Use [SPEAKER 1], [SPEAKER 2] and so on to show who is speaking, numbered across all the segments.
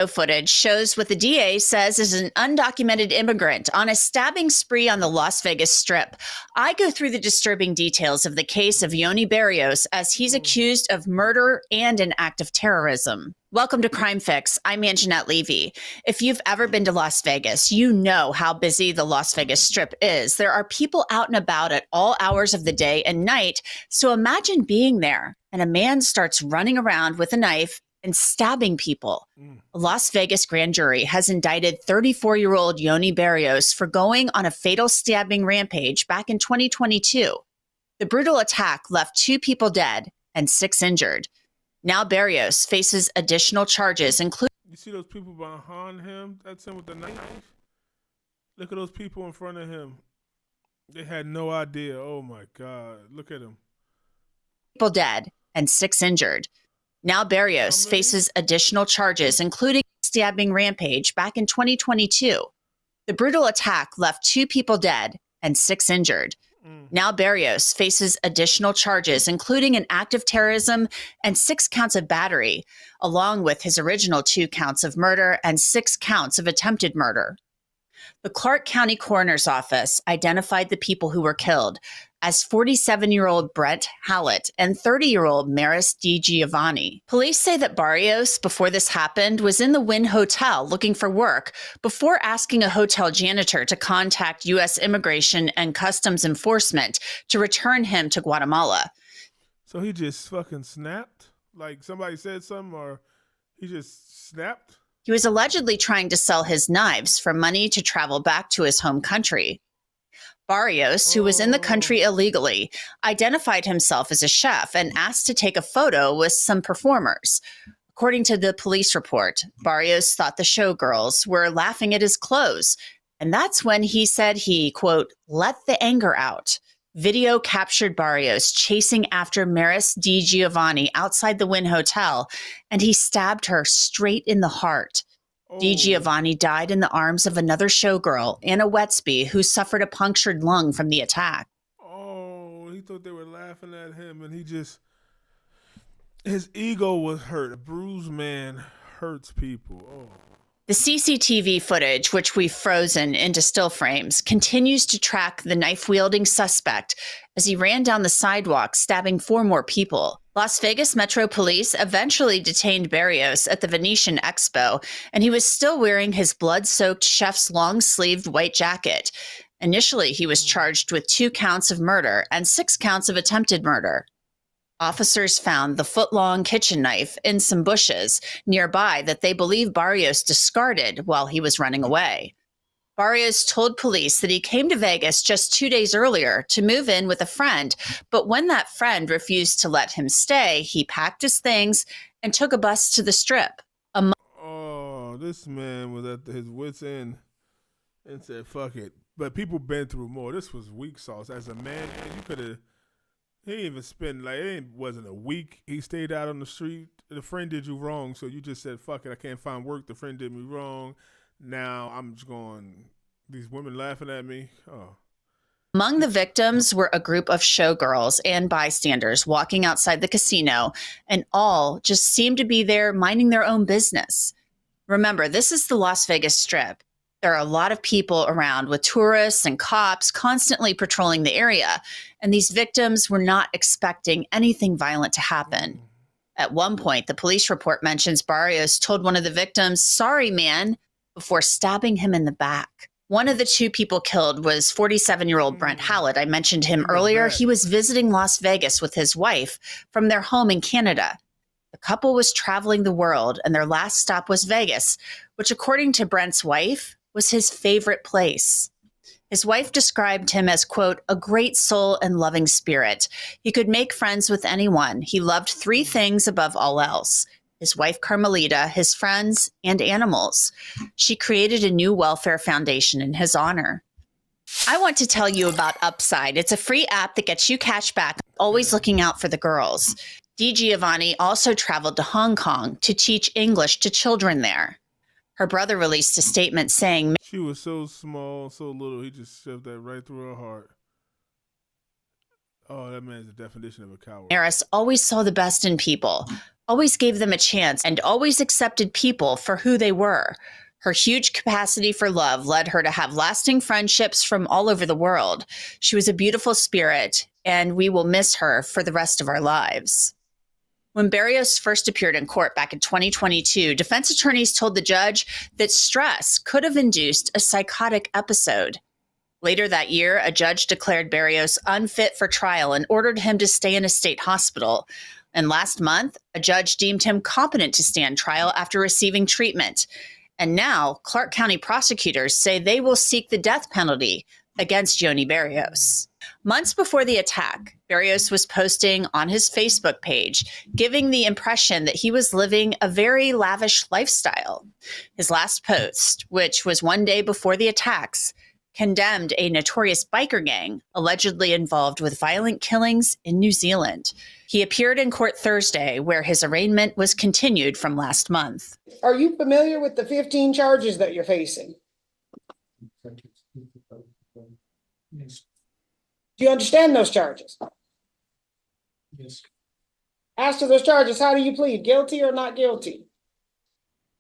[SPEAKER 1] Footage shows what the DA says is an undocumented immigrant on a stabbing spree on the Las Vegas Strip. I go through the disturbing details of the case of Yoni Barrios as he's accused of murder and an act of terrorism. Welcome to Crime Fix. I'm Anjanette Levy. If you've ever been to Las Vegas, you know how busy the Las Vegas Strip is. There are people out and about at all hours of the day and night. So imagine being there and a man starts running around with a knife and stabbing people. A Las Vegas grand jury has indicted 34-year-old Yoni Barrios for going on a fatal stabbing rampage back in 2022. The brutal attack left 2 people dead and 6 injured. Now Barrios faces additional charges, including...
[SPEAKER 2] You see those people behind him? That's him with the knife. Look at those people in front of him. They had no idea. Oh my God. Look at him.
[SPEAKER 1] People dead and 6 injured. Now Barrios faces additional charges, including stabbing rampage back in 2022. The brutal attack left 2 people dead and 6 injured. Now Barrios faces additional charges, including an act of terrorism and 6 counts of battery, along with his original 2 counts of murder and 6 counts of attempted murder. The Clark County Coroner's Office identified the people who were killed as 47-year-old Brent Hallett and 30-year-old Maris DiGiovanni. Police say that Barrios, before this happened, was in the Wynn Hotel looking for work before asking a hotel janitor to contact U.S. Immigration and Customs Enforcement to return him to Guatemala.
[SPEAKER 2] So he just fucking snapped? Like somebody said something or he just snapped?
[SPEAKER 1] He was allegedly trying to sell his knives for money to travel back to his home country. Barrios, who was in the country illegally, identified himself as a chef and asked to take a photo with some performers. According to the police report, Barrios thought the Showgirls were laughing at his clothes, and that's when he said he, quote, let the anger out. Video captured Barrios chasing after Maris DiGiovanni outside the Wynn Hotel, and he stabbed her straight in the heart. DiGiovanni died in the arms of another showgirl, Anna Wetsby, who suffered a punctured lung from the attack.
[SPEAKER 2] Oh, he thought they were laughing at him, and his ego was hurt. A bruised man hurts people. Oh.
[SPEAKER 1] The CCTV footage, which we've frozen into still frames, continues to track the knife-wielding suspect as he ran down the sidewalk, stabbing 4 more people. Las Vegas Metro Police eventually detained Barrios at the Venetian Expo, and he was still wearing his blood-soaked chef's long-sleeved white jacket. Initially, he was charged with 2 counts of murder and 6 counts of attempted murder. Officers found the foot-long kitchen knife in some bushes nearby that they believe Barrios discarded while he was running away. Barrios told police that he came to Vegas just 2 days earlier to move in with a friend, but when that friend refused to let him stay, he packed his things and took a bus to the Strip.
[SPEAKER 2] Oh, this man was at his wit's end and said, fuck it. But people been through more. This was weak sauce. As a man, you could have... He didn't even spend, it wasn't a week. He stayed out on the street. The friend did you wrong, so you just said, fuck it, I can't find work. The friend did me wrong. Now I'm just going, these women laughing at me. Oh.
[SPEAKER 1] Among the victims were a group of showgirls and bystanders walking outside the casino, and all just seemed to be there minding their own business. Remember, this is the Las Vegas Strip. There are a lot of people around with tourists and cops constantly patrolling the area, and these victims were not expecting anything violent to happen. At one point, the police report mentions Barrios told one of the victims, "Sorry, man," before stabbing him in the back. One of the 2 people killed was 47-year-old Brent Hallett. I mentioned him earlier. He was visiting Las Vegas with his wife from their home in Canada. The couple was traveling the world, and their last stop was Vegas, which, according to Brent's wife, was his favorite place. His wife described him as, quote, a great soul and loving spirit. He could make friends with anyone. He loved 3 things above all else: his wife Carmelita, his friends, and animals. She created a new welfare foundation in his honor. I want to tell you about Upside. It's a free app that gets you cash back, always looking out for the girls. DiGiovanni also traveled to Hong Kong to teach English to children there. Her brother released a statement saying,
[SPEAKER 2] she was so small, so little, he just shoved that right through her heart. Oh, that man's the definition of a coward.
[SPEAKER 1] Maris always saw the best in people, always gave them a chance and always accepted people for who they were. Her huge capacity for love led her to have lasting friendships from all over the world. She was a beautiful spirit, and we will miss her for the rest of our lives. When Barrios first appeared in court back in 2022, defense attorneys told the judge that stress could have induced a psychotic episode. Later that year, a judge declared Barrios unfit for trial and ordered him to stay in a state hospital. And last month, a judge deemed him competent to stand trial after receiving treatment. And now, Clark County prosecutors say they will seek the death penalty against Yoni Barrios. Months before the attack, Barrios was posting on his Facebook page, giving the impression that he was living a very lavish lifestyle. His last post, which was one day before the attacks, condemned a notorious biker gang allegedly involved with violent killings in New Zealand. He appeared in court Thursday, where his arraignment was continued from last month.
[SPEAKER 3] Are you familiar with the 15 charges that you're facing?
[SPEAKER 4] Yes.
[SPEAKER 3] Do you understand those charges?
[SPEAKER 4] Yes.
[SPEAKER 3] As to those charges, how do you plead? Guilty or not guilty?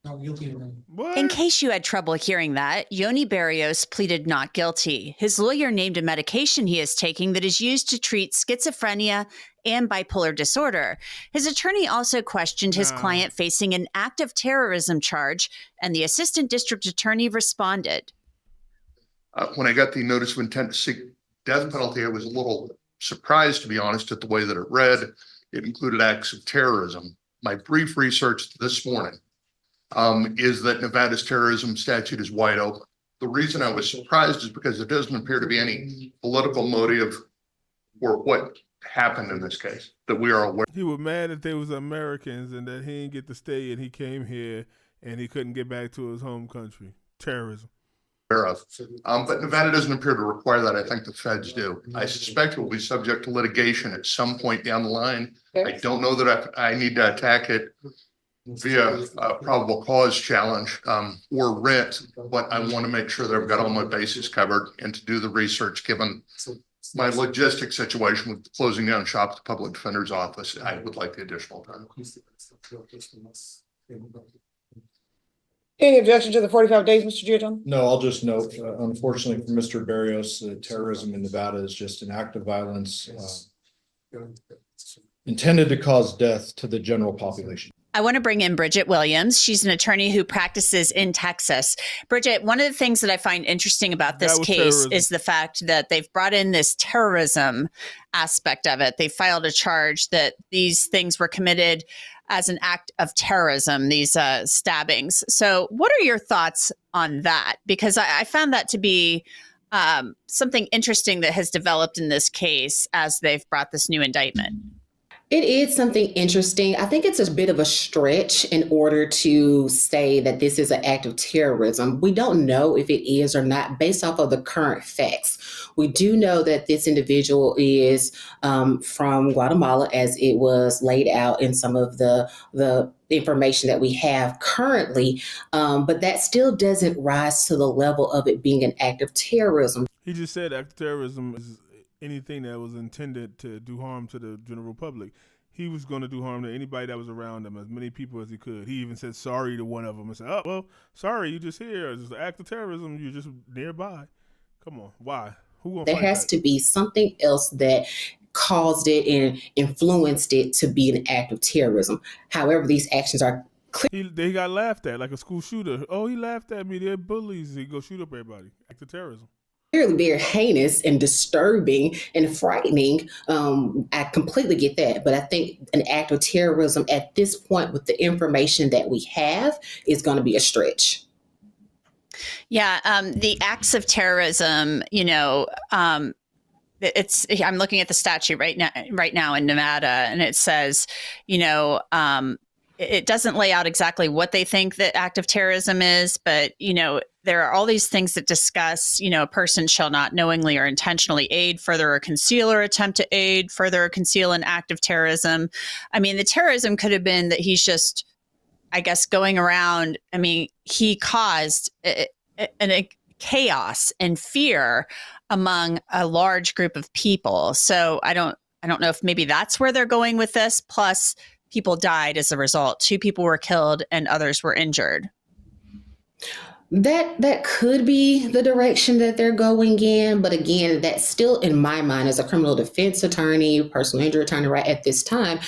[SPEAKER 4] Not guilty of them.
[SPEAKER 2] What?
[SPEAKER 1] In case you had trouble hearing that, Yoni Barrios pleaded not guilty. His lawyer named a medication he is taking that is used to treat schizophrenia and bipolar disorder. His attorney also questioned his client facing an act of terrorism charge, and the assistant district attorney responded.
[SPEAKER 5] When I got the notice of intent to seek death penalty, I was a little surprised, to be honest, at the way that it read. It included acts of terrorism. My brief research this morning is that Nevada's terrorism statute is wide open. The reason I was surprised is because there doesn't appear to be any political motive for what happened in this case that we are aware.
[SPEAKER 2] He was mad that they was Americans and that he didn't get to stay, and he came here and he couldn't get back to his home country. Terrorism.
[SPEAKER 5] Of. But Nevada doesn't appear to require that. I think the feds do. I suspect it will be subject to litigation at some point down the line. I don't know that I need to attack it via a probable cause challenge or writ, but I want to make sure that I've got all my bases covered and to do the research given my logistic situation with closing down shop at the public defender's office. I would like the additional time.
[SPEAKER 3] Any objection to the 45 days, Mr. Giordano?
[SPEAKER 6] No, I'll just note, unfortunately for Mr. Barrios, terrorism in Nevada is just an act of violence intended to cause death to the general population.
[SPEAKER 1] I want to bring in Bridget Williams. She's an attorney who practices in Texas. Bridget, one of the things that I find interesting about this case is the fact that they've brought in this terrorism aspect of it. They filed a charge that these things were committed as an act of terrorism, these stabbings. So what are your thoughts on that? Because I found that to be something interesting that has developed in this case as they've brought this new indictment.
[SPEAKER 7] It is something interesting. I think it's a bit of a stretch in order to say that this is an act of terrorism. We don't know if it is or not based off of the current facts. We do know that this individual is from Guatemala, as it was laid out in some of the information that we have currently, but that still doesn't rise to the level of it being an act of terrorism.
[SPEAKER 2] He just said act of terrorism is anything that was intended to do harm to the general public. He was going to do harm to anybody that was around him, as many people as he could. He even said sorry to one of them and said, oh, well, sorry, you just here. It's an act of terrorism. You're just nearby. Come on. Why? Who gonna
[SPEAKER 7] There
[SPEAKER 2] fight
[SPEAKER 7] has
[SPEAKER 2] that?
[SPEAKER 7] to be something else that caused it and influenced it to be an act of terrorism. However, these actions are
[SPEAKER 2] They got laughed at like a school shooter. Oh, he laughed at me. They're bullies. He go shoot up everybody. Act of terrorism.
[SPEAKER 7] clearly very heinous and disturbing and frightening. I completely get that. But I think an act of terrorism at this point with the information that we have is going to be a stretch.
[SPEAKER 1] Yeah, the acts of terrorism, I'm looking at the statute right now in Nevada, and it says, it doesn't lay out exactly what they think that act of terrorism is, but, there are all these things that discuss, a person shall not knowingly or intentionally aid, further or conceal or attempt to aid, further or conceal an act of terrorism. I mean, the terrorism could have been that he's just, I guess, going around. I mean, he caused a chaos and fear among a large group of people. So I don't know if maybe that's where they're going with this. Plus, people died as a result. 2 people were killed and others were injured.
[SPEAKER 7] That could be the direction that they're going in, but again, that's still in my mind as a criminal defense attorney, personal injury attorney, right at this time.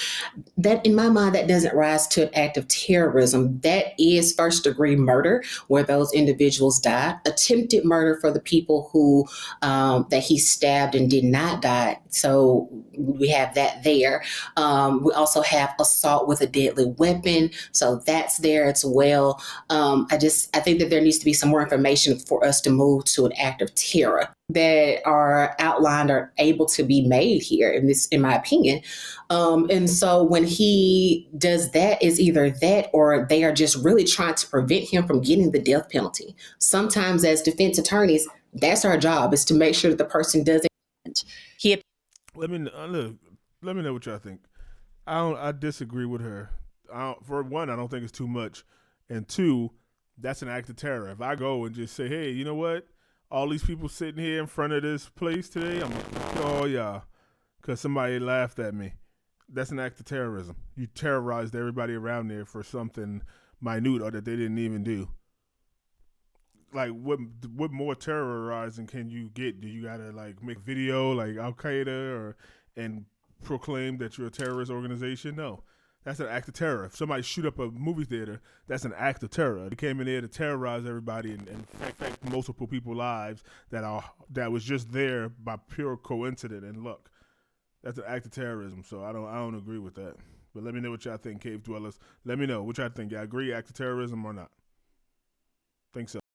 [SPEAKER 7] That in my mind, that doesn't rise to an act of terrorism. That is first degree murder, where those individuals died. Attempted murder for the people who that he stabbed and did not die. So we have that there. We also have assault with a deadly weapon, so that's there as well. I think that there needs to be some more information for us to move to an act of terror that are outlined or able to be made here in my opinion. And so when he does that, is either that or they are just really trying to prevent him from getting the death penalty. Sometimes as defense attorneys, that's our job, is to make sure that the person doesn't.
[SPEAKER 2] Let me know what y'all think. I disagree with her. For one, I don't think it's too much, and 2, that's an act of terror. If I go and just say, hey, you know what? All these people sitting here in front of this place today, I'm going to kill all y'all because somebody laughed at me. That's an act of terrorism. You terrorized everybody around there for something minute or that they didn't even do. Like, what more terrorizing can you get? Do you got to, like, make video like Al-Qaeda and proclaim that you're a terrorist organization? No. That's an act of terror. If somebody shoot up a movie theater, that's an act of terror. They came in there to terrorize everybody and affect multiple people's lives that was just there by pure coincidence and luck. That's an act of terrorism. So I don't agree with that. But let me know what y'all think, Cave Dwellers. Let me know what y'all think. Y'all agree act of terrorism or not? Think so.